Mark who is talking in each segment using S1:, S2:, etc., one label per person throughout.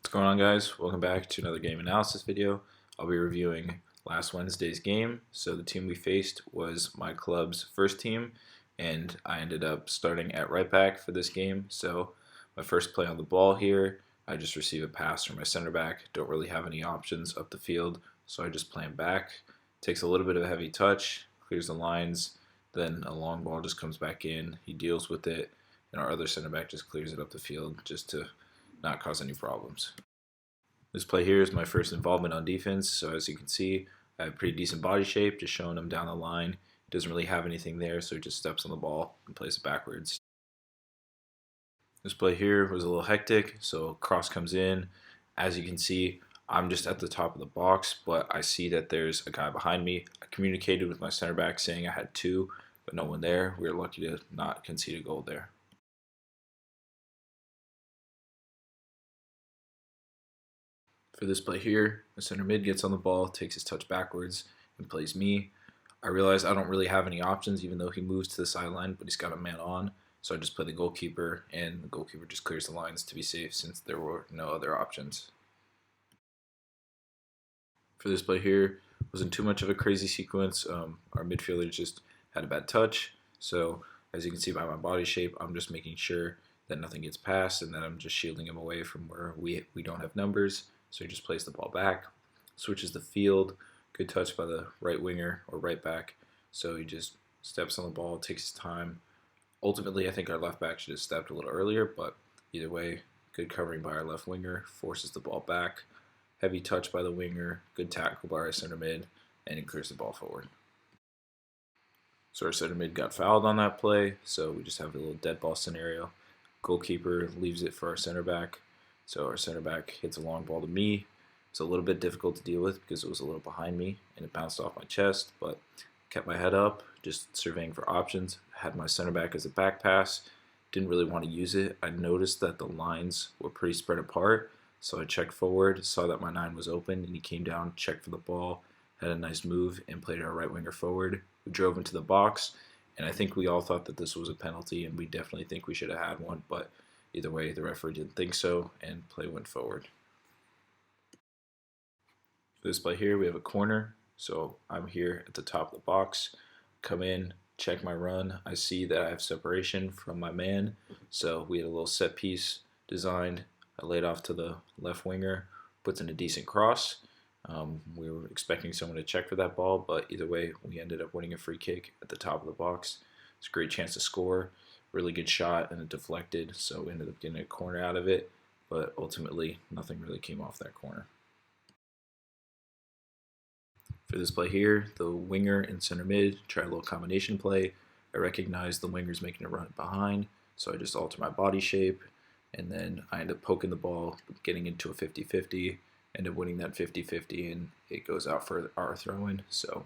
S1: What's going on, guys? Welcome back to another game analysis video. I'll be reviewing last Wednesday's game. So the team we faced was my club's first team, and I ended up starting at right back for this game. So my first play on the ball here, I just receive a pass from my center back. Don't really have any options up the field, so I just play him back. Takes a little bit of a heavy touch, clears the lines, then a long ball just comes back in. He deals with it, and our other center back just clears it up the field just to not cause any problems. This play here is my first involvement on defense, so as you can see, I have pretty decent body shape, just showing him down the line. He doesn't really have anything there, so he just steps on the ball and plays it backwards. This play here was a little hectic, so cross comes in. As you can see, I'm just at the top of the box, but I see that there's a guy behind me. I communicated with my center back saying I had two, but no one there. We were lucky to not concede a goal there. For this play here, the center mid gets on the ball, takes his touch backwards, and plays me. I realize I don't really have any options, even though he moves to the sideline, but he's got a man on. So I just play the goalkeeper, and the goalkeeper just clears the lines to be safe since there were no other options. For this play here, wasn't too much of a crazy sequence. Our midfielder just had a bad touch. So as you can see by my body shape, I'm just making sure that nothing gets past and that I'm just shielding him away from where we don't have numbers. So he just plays the ball back, switches the field, good touch by the right winger or right back. So he just steps on the ball, takes his time. Ultimately, I think our left back should have stepped a little earlier, but either way, good covering by our left winger, forces the ball back. Heavy touch by the winger, good tackle by our center mid, and he clears the ball forward. So our center mid got fouled on that play, so we just have a little dead ball scenario. Goalkeeper leaves it for our center back. So our center back hits a long ball to me. It's a little bit difficult to deal with because it was a little behind me and it bounced off my chest, but kept my head up, just surveying for options. Had my center back as a back pass. Didn't really want to use it. I noticed that the lines were pretty spread apart, so I checked forward, saw that my 9 was open, and he came down, checked for the ball, had a nice move, and played our right winger forward, who drove into the box. And I think we all thought that this was a penalty, and we definitely think we should have had one, but either way, the referee didn't think so, and play went forward. For this play here, we have a corner, so I'm here at the top of the box, come in, check my run. I see that I have separation from my man, so we had a little set piece designed. I laid off to the left winger, puts in a decent cross. We were expecting someone to check for that ball, but either way, we ended up winning a free kick at the top of the box. It's a great chance to score. Really good shot, and it deflected, so we ended up getting a corner out of it, but ultimately nothing really came off that corner. For this play here, the winger and center mid try a little combination play. I recognize the winger's making a run behind, so I just alter my body shape, and then I end up poking the ball, getting into a 50-50, end up winning that 50-50, and it goes out for our throw-in. So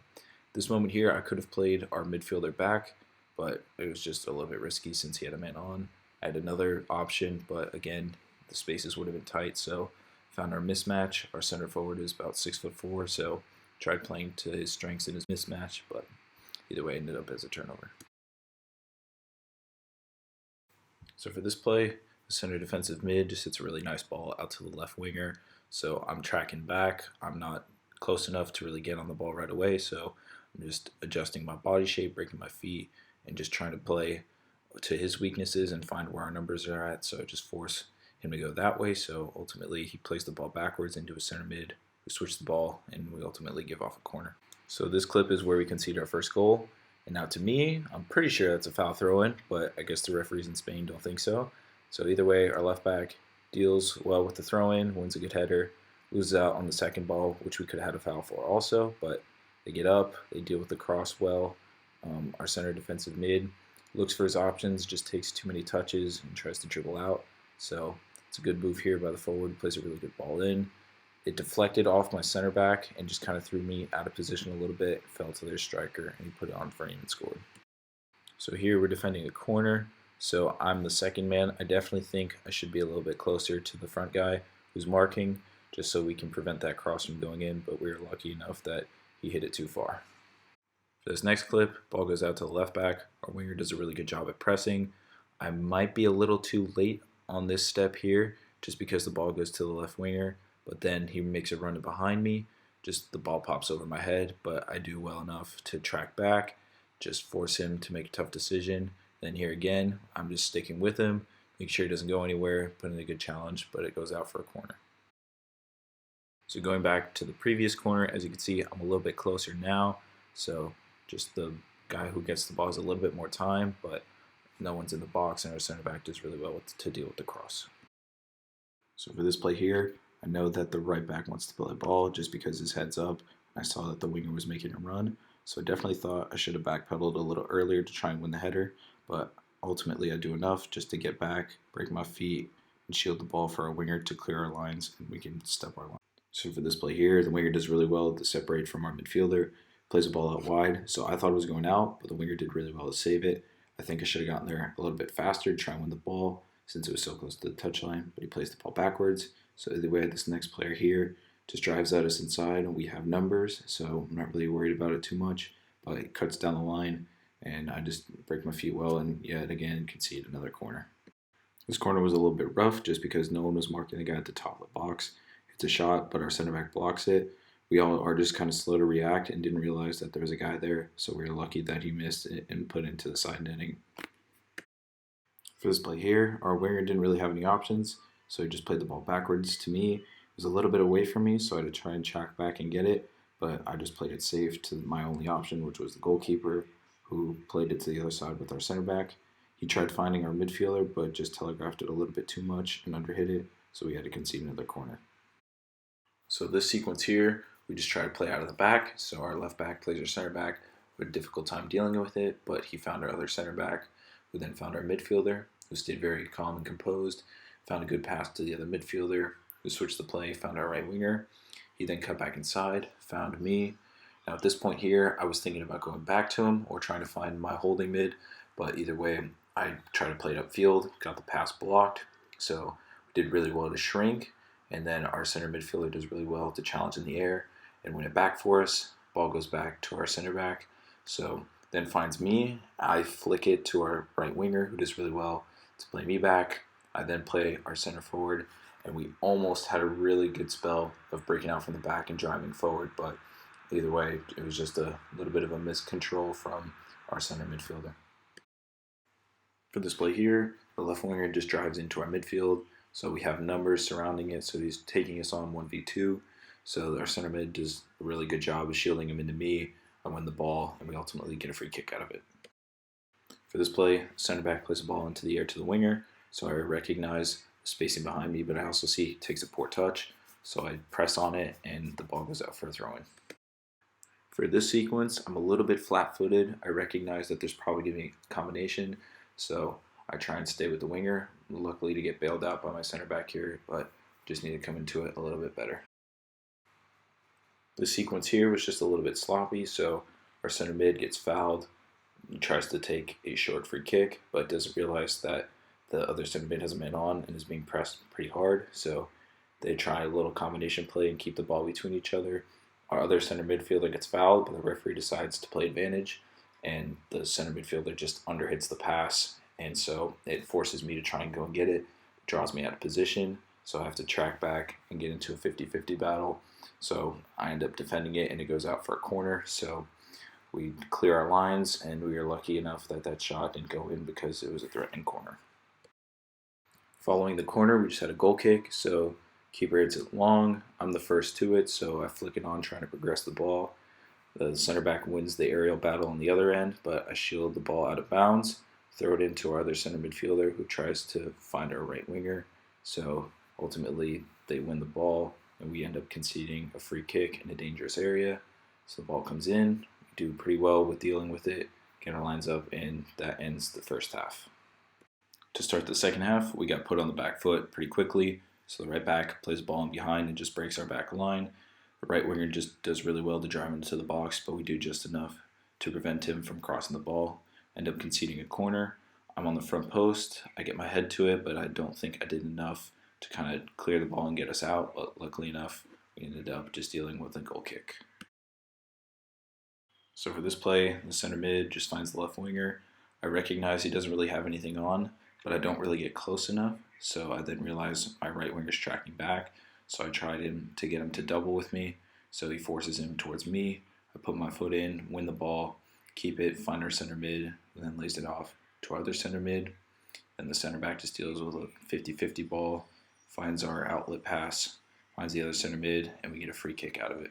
S1: this moment here, I could have played our midfielder back, but it was just a little bit risky since he had a man on. I had another option, but again, the spaces would have been tight, so found our mismatch. Our center forward is about 6'4", so tried playing to his strengths in his mismatch, but either way, ended up as a turnover. So for this play, the center defensive mid just hits a really nice ball out to the left winger, so I'm tracking back. I'm not close enough to really get on the ball right away, so I'm just adjusting my body shape, breaking my feet, and just trying to play to his weaknesses and find where our numbers are at, so just force him to go that way. So ultimately he plays the ball backwards into a center mid, we switch the ball, and we ultimately give off a corner. So this clip is where we concede our first goal, and now to me, I'm pretty sure that's a foul throw-in, but I guess the referees in Spain don't think so. So either way, our left back deals well with the throw-in, wins a good header, loses out on the second ball, which we could have had a foul for also, but they get up, they deal with the cross well. Our center defensive mid looks for his options, just takes too many touches and tries to dribble out. So it's a good move here by the forward, plays a really good ball in. It deflected off my center back and just kind of threw me out of position a little bit, fell to their striker, and he put it on frame and scored. So here we're defending a corner, so I'm the second man. I definitely think I should be a little bit closer to the front guy who's marking, just so we can prevent that cross from going in, but we were lucky enough that he hit it too far. For this next clip, ball goes out to the left back. Our winger does a really good job at pressing. I might be a little too late on this step here just because the ball goes to the left winger, but then he makes a run to behind me. Just the ball pops over my head, but I do well enough to track back, just force him to make a tough decision. Then here again, I'm just sticking with him, make sure he doesn't go anywhere, put in a good challenge, but it goes out for a corner. So going back to the previous corner, as you can see, I'm a little bit closer now. So just the guy who gets the ball has a little bit more time, but no one's in the box, and our center back does really well to deal with the cross. So for this play here, I know that the right back wants to play the ball just because his head's up. I saw that the winger was making a run, so I definitely thought I should have backpedaled a little earlier to try and win the header, but ultimately I do enough just to get back, break my feet, and shield the ball for our winger to clear our lines, and we can step our line. So for this play here, the winger does really well to separate from our midfielder, plays the ball out wide, so I thought it was going out, but the winger did really well to save it. I think I should have gotten there a little bit faster to try and win the ball since it was so close to the touchline, but he plays the ball backwards. So either way, this next player here just drives at us inside, and we have numbers, so I'm not really worried about it too much, but it cuts down the line, and I just break my feet well, and yet again concede another corner. This corner was a little bit rough just because no one was marking the guy at the top of the box. It's a shot, but our center back blocks it. We all are just kind of slow to react and didn't realize that there was a guy there, so we were lucky that he missed it and put it into the side netting. For this play here, our winger didn't really have any options, so he just played the ball backwards to me. It was a little bit away from me, so I had to try and track back and get it, but I just played it safe to my only option, which was the goalkeeper, who played it to the other side with our center back. He tried finding our midfielder, but just telegraphed it a little bit too much and underhit it, so we had to concede another corner. So this sequence here, we just try to play out of the back. So our left back plays our center back. We had a difficult time dealing with it, but he found our other center back, who then found our midfielder, who stayed very calm and composed, found a good pass to the other midfielder, who switched the play, found our right winger. He then cut back inside, found me. Now at this point here, I was thinking about going back to him or trying to find my holding mid, but either way, I tried to play it upfield, got the pass blocked, so we did really well to shrink. And then our center midfielder does really well to challenge in the air and win it back for us. Ball goes back to our center back. So then finds me. I flick it to our right winger, who does really well to play me back. I then play our center forward, and we almost had a really good spell of breaking out from the back and driving forward. But either way, it was just a little bit of a miscontrol from our center midfielder. For this play here, the left winger just drives into our midfield. So we have numbers surrounding it, so he's taking us on 1v2. So our center mid does a really good job of shielding him into me. I win the ball, and we ultimately get a free kick out of it. For this play, center back plays the ball into the air to the winger, so I recognize the spacing behind me, but I also see he takes a poor touch, so I press on it, and the ball goes out for a throw-in. For this sequence, I'm a little bit flat-footed. I recognize that there's probably going to be a combination, so I try and stay with the winger, luckily to get bailed out by my center back here, but just need to come into it a little bit better. The sequence here was just a little bit sloppy, so our center mid gets fouled, tries to take a short free kick, but doesn't realize that the other center mid has a man on and is being pressed pretty hard, so they try a little combination play and keep the ball between each other. Our other center midfielder gets fouled, but the referee decides to play advantage, and the center midfielder just underhits the pass. And so it forces me to try and go and get it, draws me out of position, so I have to track back and get into a 50-50 battle. So I end up defending it, and it goes out for a corner. So we clear our lines, and we were lucky enough that that shot didn't go in because it was a threatening corner. Following the corner, we just had a goal kick, so keeper hits it long. I'm the first to it, so I flick it on trying to progress the ball. The center back wins the aerial battle on the other end, but I shield the ball out of bounds. Throw it into our other center midfielder, who tries to find our right winger. So ultimately, they win the ball, and we end up conceding a free kick in a dangerous area. So the ball comes in. We do pretty well with dealing with it, get our lines up, and that ends the first half. To start the second half, we got put on the back foot pretty quickly. So the right back plays the ball in behind and just breaks our back line. The right winger just does really well to drive into the box, but we do just enough to prevent him from crossing the ball. End up conceding a corner. I'm on the front post. I get my head to it, but I don't think I did enough to kind of clear the ball and get us out. But luckily enough, we ended up just dealing with a goal kick. So for this play, the center mid just finds the left winger. I recognize he doesn't really have anything on, but I don't really get close enough. So I then realize my right winger's tracking back. So I tried to get him to double with me. So he forces him towards me. I put my foot in, win the ball, keep it, find our center mid, and then lays it off to our other center mid. Then the center back just deals with a 50-50 ball, finds our outlet pass, finds the other center mid, and we get a free kick out of it.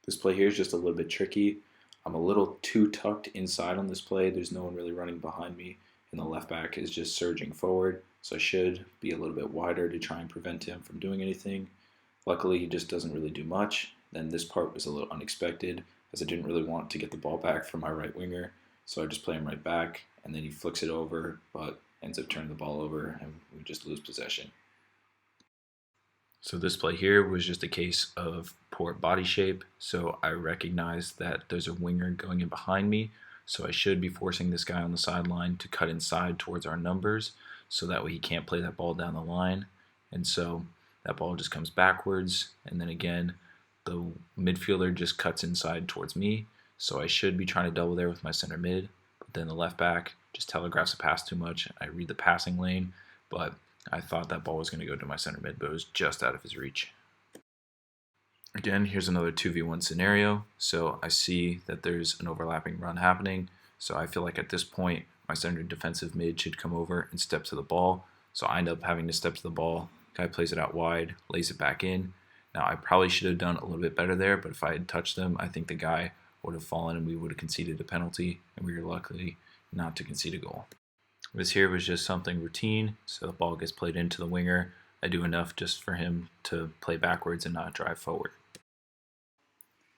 S1: This play here is just a little bit tricky. I'm a little too tucked inside on this play. There's no one really running behind me, and the left back is just surging forward, so I should be a little bit wider to try and prevent him from doing anything. Luckily, he just doesn't really do much. Then this part was a little unexpected, as I didn't really want to get the ball back from my right winger, so I just play him right back, and then he flicks it over, but ends up turning the ball over, and we just lose possession. So this play here was just a case of poor body shape. So I recognize that there's a winger going in behind me. So I should be forcing this guy on the sideline to cut inside towards our numbers so that way he can't play that ball down the line. And so that ball just comes backwards. And then again, the midfielder just cuts inside towards me. So I should be trying to double there with my center mid. But then the left back just telegraphs a pass too much. I read the passing lane, but I thought that ball was going to go to my center mid, but it was just out of his reach. Again, here's another 2v1 scenario. So I see that there's an overlapping run happening. So I feel like at this point, my center defensive mid should come over and step to the ball. So I end up having to step to the ball. Guy plays it out wide, lays it back in. Now, I probably should have done a little bit better there, but if I had touched them, I think the guy would have fallen and we would have conceded a penalty, and we were lucky not to concede a goal. This here was just something routine, so the ball gets played into the winger. I do enough just for him to play backwards and not drive forward.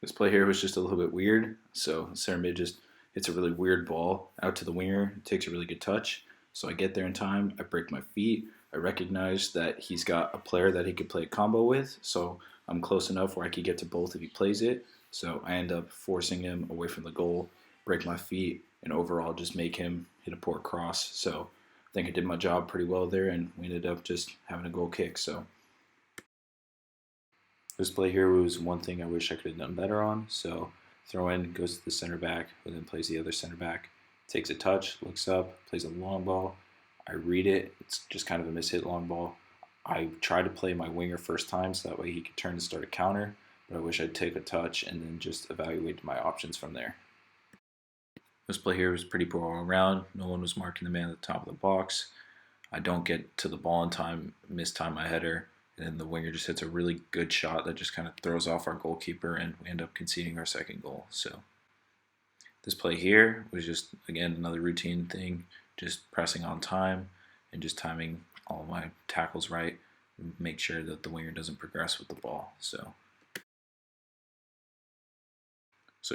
S1: This play here was just a little bit weird, so center mid just hits a really weird ball out to the winger, takes a really good touch. So I get there in time, I break my feet, I recognize that he's got a player that he could play a combo with, so I'm close enough where I could get to both if he plays it. So I end up forcing him away from the goal, break my feet, and overall just make him hit a poor cross. So I think I did my job pretty well there, and we ended up just having a goal kick. So this play here was one thing I wish I could have done better on. So throw in, goes to the center back, who then plays the other center back, takes a touch, looks up, plays a long ball. I read it. It's just kind of a mishit long ball. I tried to play my winger first time so that way he could turn and start a counter, but I wish I'd take a touch and then just evaluate my options from there. This play here was pretty poor all around. No one was marking the man at the top of the box. I don't get to the ball in time, mistime my header, and then the winger just hits a really good shot that just kind of throws off our goalkeeper, and we end up conceding our second goal. So this play here was just, again, another routine thing, just pressing on time and just timing all my tackles right, and make sure that the winger doesn't progress with the ball. So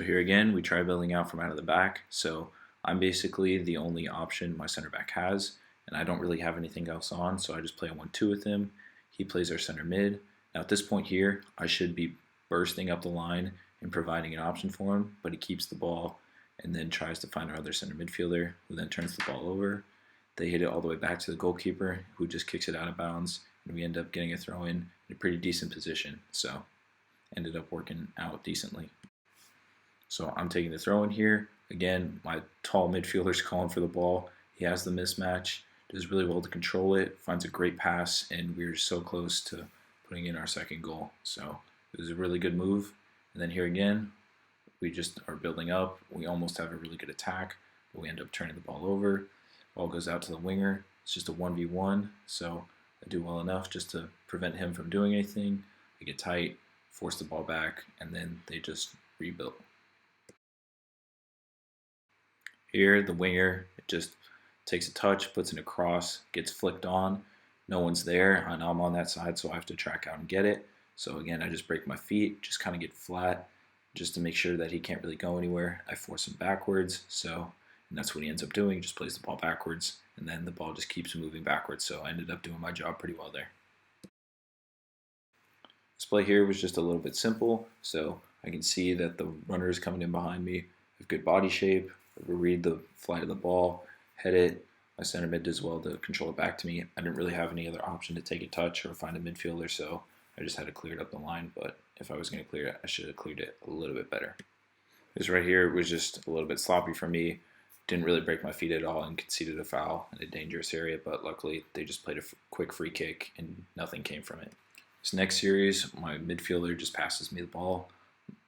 S1: here again, we try building out from out of the back. So I'm basically the only option my center back has, and I don't really have anything else on, so I just play a 1-2 with him. He plays our center mid. Now at this point here, I should be bursting up the line and providing an option for him, but he keeps the ball and then tries to find our other center midfielder, who then turns the ball over. They hit it all the way back to the goalkeeper, who just kicks it out of bounds, and we end up getting a throw in a pretty decent position. So ended up working out decently. So I'm taking the throw in here. Again, my tall midfielder's calling for the ball. He has the mismatch, does really well to control it, finds a great pass, and we're so close to putting in our second goal. So it was a really good move. And then here again, we just are building up. We almost have a really good attack, but we end up turning the ball over. Ball goes out to the winger. It's just a 1v1, so I do well enough just to prevent him from doing anything. I get tight, force the ball back, and then they just rebuild. Here, the winger just takes a touch, puts in a cross, gets flicked on. No one's there, and I'm on that side, so I have to track out and get it. So again, I just break my feet, just kind of get flat, just to make sure that he can't really go anywhere. I force him backwards, and that's what he ends up doing. He just plays the ball backwards, and then the ball just keeps moving backwards. So I ended up doing my job pretty well there. This play here was just a little bit simple, so I can see that the runner is coming in behind me with good body shape. Read the flight of the ball, head it. My center mid does well to control it back to me. I didn't really have any other option to take a touch or find a midfielder, so I just had to clear it up the line. But if I was going to clear it, I should have cleared it a little bit better. This right here was just a little bit sloppy for me. didn't really break my feet at all and conceded a foul in a dangerous area, but luckily they just played a quick free kick and nothing came from it. This next series, my midfielder just passes me the ball,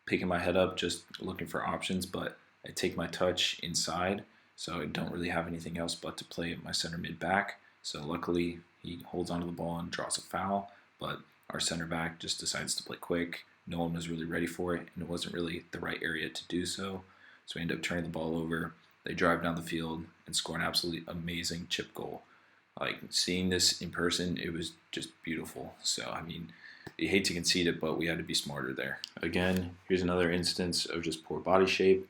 S1: picking my head up, just looking for options, but I take my touch inside, so I don't really have anything else but to play my center mid back. So luckily he holds onto the ball and draws a foul, but our center back just decides to play quick. No one was really ready for it, and it wasn't really the right area to do so. So we end up turning the ball over. They drive down the field and score an absolutely amazing chip goal. Like, seeing this in person, it was just beautiful. So, I mean, you hate to concede it, but we had to be smarter there. Again, here's another instance of just poor body shape.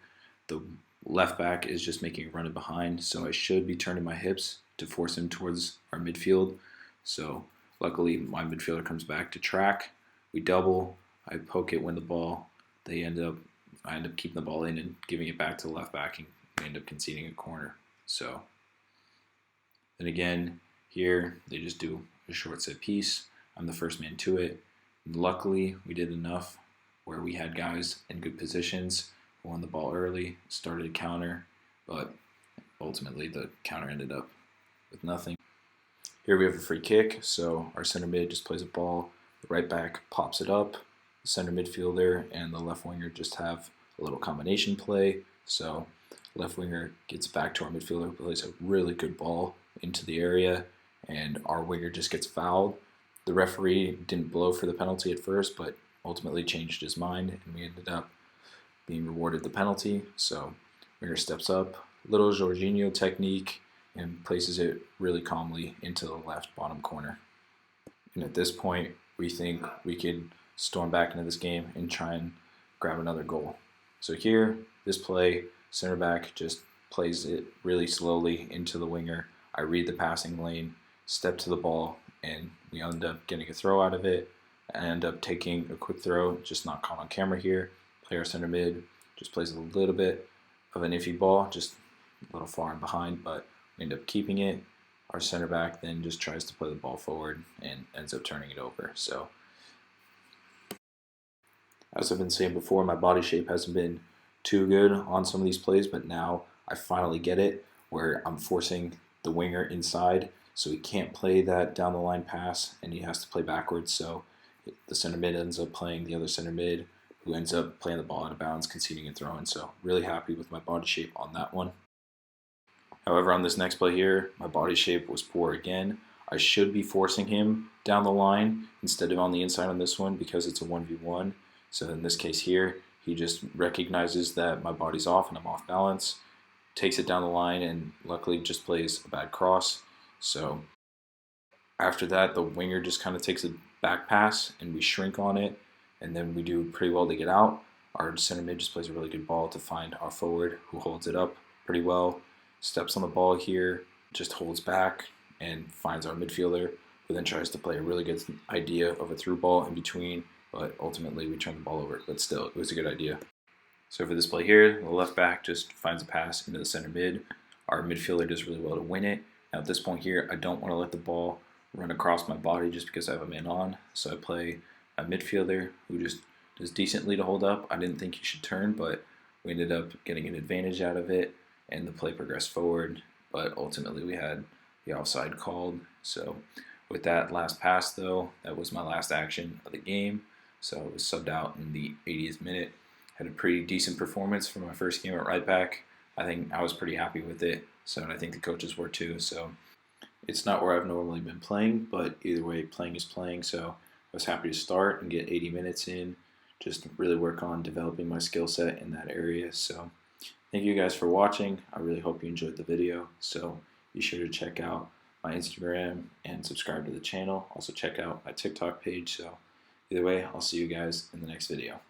S1: The left back is just making a run in behind, so I should be turning my hips to force him towards our midfield. So luckily, my midfielder comes back to track. We double. I poke it, win the ball. I end up keeping the ball in and giving it back to the left back, and we end up conceding a corner. So then again, here they just do a short set piece. I'm the first man to it. And luckily, we did enough where we had guys in good positions, won the ball early, started a counter, but ultimately the counter ended up with nothing. Here we have a free kick, so our center mid just plays a ball, the right back pops it up, the center midfielder and the left winger just have a little combination play, so left winger gets back to our midfielder, plays a really good ball into the area, and our winger just gets fouled. The referee didn't blow for the penalty at first, but ultimately changed his mind, and we ended up being rewarded the penalty. So winger steps up, little Jorginho technique, and places it really calmly into the left bottom corner. And at this point, we think we could storm back into this game and try and grab another goal. So here, this play, center back just plays it really slowly into the winger. I read the passing lane, step to the ball, and we end up getting a throw out of it. I end up taking a quick throw, just not caught on camera here. Player center mid just plays a little bit of an iffy ball, just a little far and behind, but we end up keeping it. Our center back then just tries to play the ball forward and ends up turning it over. So, as I've been saying before, my body shape hasn't been too good on some of these plays, but now I finally get it where I'm forcing the winger inside, so he can't play that down the line pass and he has to play backwards. So the center mid ends up playing the other center mid, who ends up playing the ball out of bounds, conceding and throwing. So really happy with my body shape on that one. However, on this next play here, my body shape was poor again. I should be forcing him down the line instead of on the inside on this one because it's a 1v1. So in this case here, he just recognizes that my body's off and I'm off balance, takes it down the line, and luckily just plays a bad cross. So after that, the winger just kind of takes a back pass and we shrink on it, and then we do pretty well to get out. Our center mid just plays a really good ball to find our forward, who holds it up pretty well, steps on the ball here, just holds back and finds our midfielder, who then tries to play a really good idea of a through ball in between, but ultimately we turn the ball over. But still, it was a good idea. So for this play here, the left back just finds a pass into the center mid. Our midfielder does really well to win it. Now at this point here, I don't want to let the ball run across my body just because I have a man on, so I play a midfielder who just does decently to hold up. I didn't think he should turn, but we ended up getting an advantage out of it, and the play progressed forward, but ultimately we had the offside called. So with that last pass though, that was my last action of the game, so I was subbed out in the 80th minute. Had a pretty decent performance for my first game at right back. I think I was pretty happy with it, so and I think the coaches were too. So it's not where I've normally been playing, but either way, playing is playing, so I was happy to start and get 80 minutes in, just really work on developing my skill set in that area. So thank you guys for watching. I really hope you enjoyed the video. So be sure to check out my Instagram and subscribe to the channel. Also check out my TikTok page. So either way, I'll see you guys in the next video.